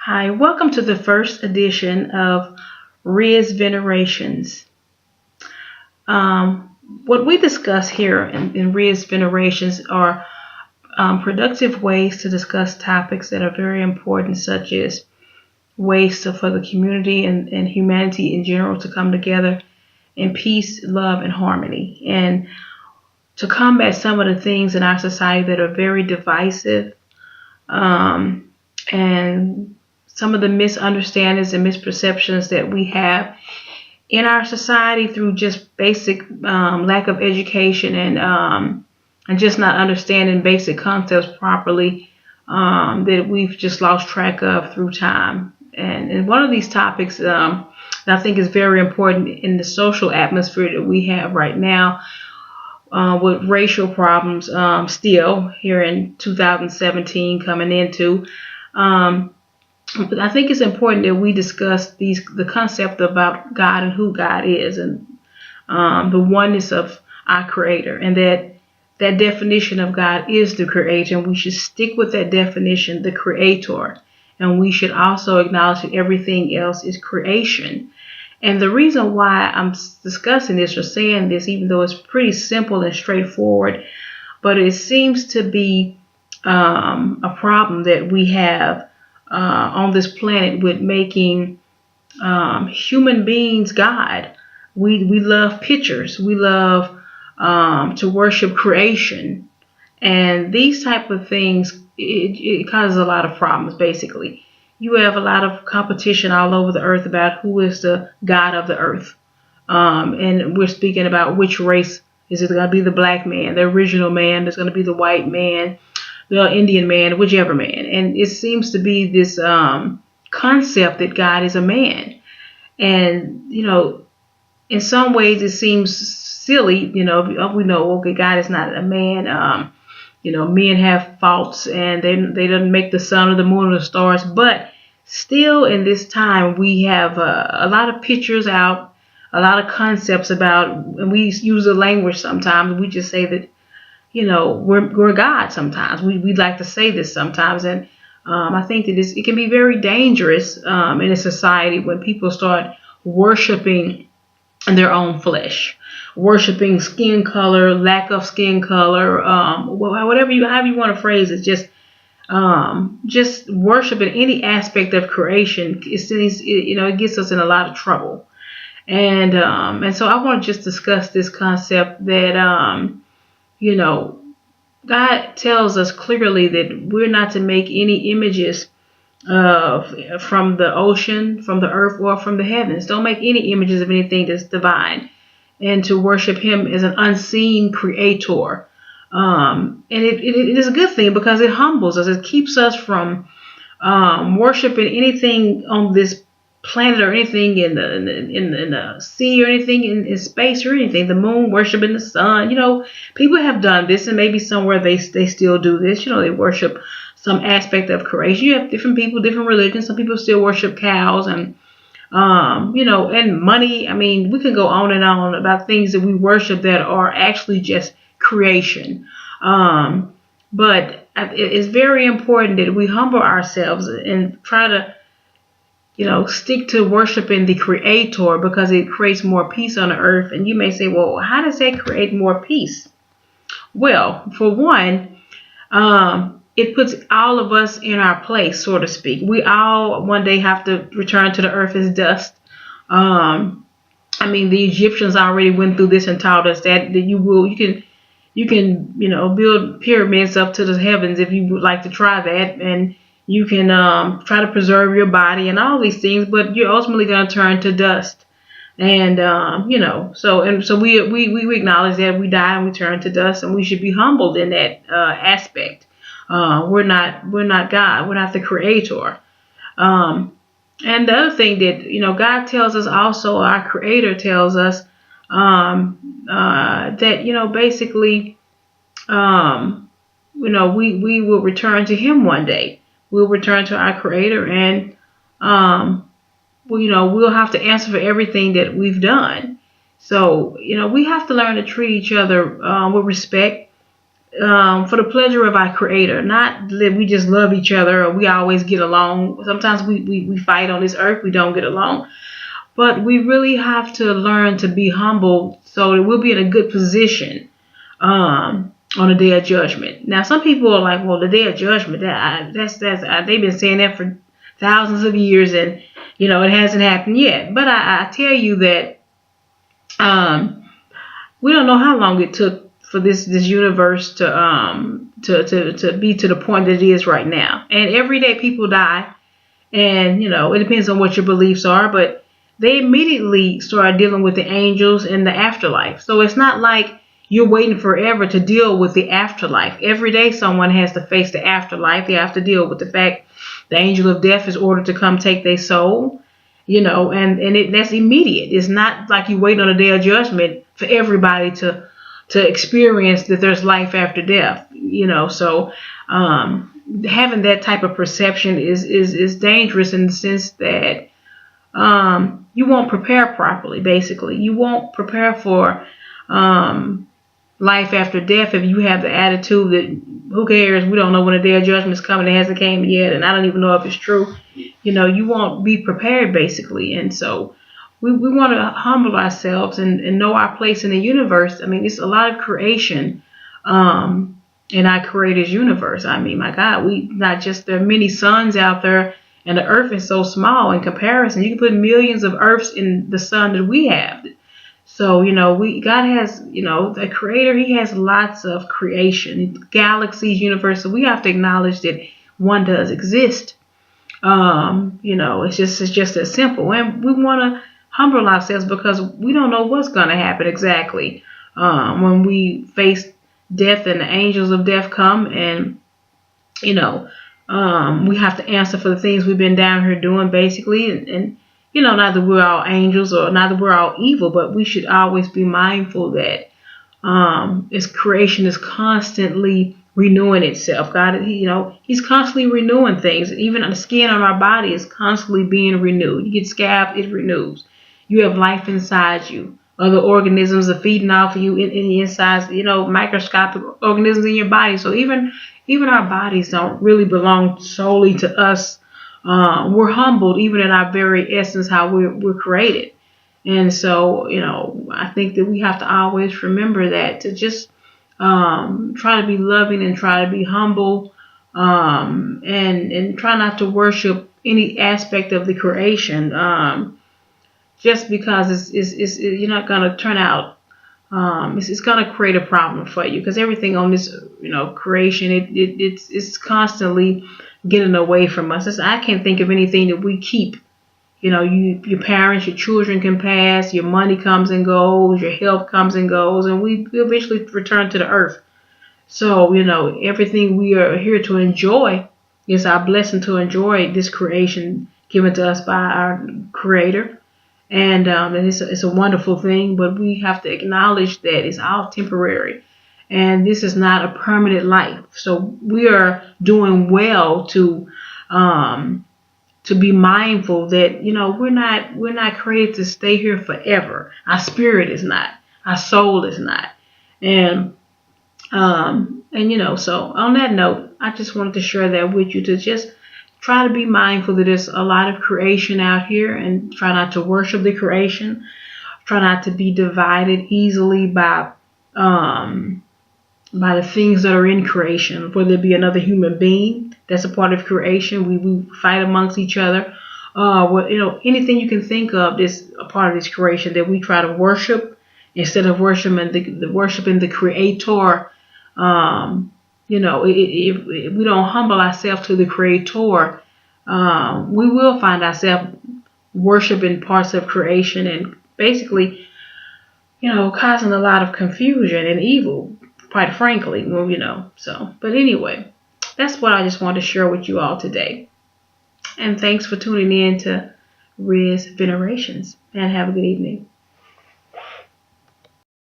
Hi, welcome to the first edition of Rizq Venerations. What we discuss here in Rizq Venerations are productive ways to discuss topics that are very important, such as for the community and humanity in general to come together in peace, love, and harmony, and to combat some of the things in our society that are very divisive um, and some of the misunderstandings and misperceptions that we have in our society through just basic lack of education and just not understanding basic concepts properly that we've just lost track of through time. And one of these topics that I think is very important in the social atmosphere that we have right now with racial problems still here in 2017 coming into. But I think it's important that we discuss the concept about God and who God is and the oneness of our Creator, and that definition of God is the Creator, and we should stick with that definition, the Creator, and we should also acknowledge that everything else is creation. And the reason why I'm discussing this or saying this, even though it's pretty simple and straightforward, but it seems to be a problem that we have on this planet with making human beings God. We love pictures. We love to worship creation, and these type of things it causes a lot of problems. Basically, you have a lot of competition all over the earth about who is the God of the earth, and we're speaking about which race is it going to be? The black man, the original man? Is going to be the white man, the Indian man, whichever man. And it seems to be this concept that God is a man. And, in some ways it seems silly, we know, okay, God is not a man. Men have faults and they don't make the sun or the moon or the stars. But still in this time, we have a lot of pictures out, a lot of concepts about, and we use the language sometimes. We just say that we're God sometimes. We like to say this sometimes, and I think that it can be very dangerous in a society when people start worshiping their own flesh, worshiping skin color, lack of skin color, however you want to phrase it, just worshiping any aspect of creation. It gets us in a lot of trouble, and so I want to just discuss this concept that. God tells us clearly that we're not to make any images from the ocean, from the earth, or from the heavens. Don't make any images of anything that's divine, and to worship Him as an unseen creator. And it is a good thing because it humbles us. It keeps us from worshiping anything on this planet or anything in the sea or anything in space or anything. The moon, worshiping the sun. People have done this, and maybe somewhere they still do this. They worship some aspect of creation. You have different people, different religions. Some people still worship cows and and money. I mean, we can go on and on about things that we worship that are actually just creation. But it's very important that we humble ourselves and try to stick to worshiping the Creator, because it creates more peace on the earth. And you may say, well, how does that create more peace? Well, for one, it puts all of us in our place, so to speak. We all one day have to return to the earth as dust. The Egyptians already went through this and taught us that you can build pyramids up to the heavens if you would like to try that, and you can try to preserve your body and all these things, but you're ultimately going to turn to dust. And so we acknowledge that we die and we turn to dust, and we should be humbled in that aspect. We're not God. We're not the Creator. And the other thing that God tells us also, our Creator tells us that basically we will return to Him one day. We'll return to our Creator, and we'll have to answer for everything that we've done. So we have to learn to treat each other with respect. for the pleasure of our Creator. Not that we just love each other or we always get along. Sometimes we fight on this earth, we don't get along. But we really have to learn to be humble so that we'll be in a good position on the day of judgment. Now, some people are like, well, the day of judgment, they've been saying that for thousands of years, and it hasn't happened yet. But I tell you that we don't know how long it took for this universe to be to the point that it is right now. And every day people die, and it depends on what your beliefs are, but they immediately start dealing with the angels and the afterlife. So it's not like you're waiting forever to deal with the afterlife. Every day someone has to face the afterlife. They have to deal with the fact the angel of death is ordered to come take their soul, and that's immediate. It's not like you wait on the day of judgment for everybody to experience that there's life after death, So having that type of perception is dangerous in the sense that you won't prepare properly. Basically, you won't prepare for life after death if you have the attitude that who cares? We don't know when the day of judgment is coming. It hasn't came yet, and I don't even know if it's true. You won't be prepared, basically, and so we want to humble ourselves and know our place in the universe. I mean, it's a lot of creation in our Creator's universe. I mean, my God, there are many suns out there, and the Earth is so small in comparison. You can put millions of Earths in the sun that we have. So, God has, the Creator, He has lots of creation, galaxies, universe. So we have to acknowledge that one does exist. It's just as simple. And we want to humble ourselves because we don't know what's going to happen exactly when we face death and the angels of death come, and we have to answer for the things we've been down here doing, basically, and not that we're all angels or not that we're all evil, but we should always be mindful that His creation is constantly renewing itself. God, He's constantly renewing things. Even the skin on our body is constantly being renewed. You get scabbed, it renews. You have life inside you. Other organisms are feeding off of you in the insides, microscopic organisms in your body. So even our bodies don't really belong solely to us. We're humbled even in our very essence, how we're created. And so, I think that we have to always remember that, to just try to be loving and try to be humble, and try not to worship any aspect of the creation, just because it's you're not going to turn out. It's going to create a problem for you, because everything on this, creation, it's constantly getting away from us. I can't think of anything that we keep. Your parents, your children can pass, your money comes and goes, your health comes and goes, and we eventually return to the earth. So, everything we are here to enjoy is our blessing, to enjoy this creation given to us by our Creator. And it's a wonderful thing, but we have to acknowledge that it's all temporary. And this is not a permanent life. So we are doing well to be mindful that, we're not created to stay here forever. Our spirit is not. Our soul is not. And so on that note, I just wanted to share that with you, to just try to be mindful that there's a lot of creation out here, and try not to worship the creation. Try not to be divided easily by the things that are in creation, whether it be another human being that's a part of creation. We fight amongst each other. Anything you can think of that's a part of this creation that we try to worship instead of worshiping the Creator. If we don't humble ourselves to the Creator, we will find ourselves worshiping parts of creation, and basically, causing a lot of confusion and evil, quite frankly. But anyway, that's what I just wanted to share with you all today. And thanks for tuning in to Rizq Venerations, and have a good evening.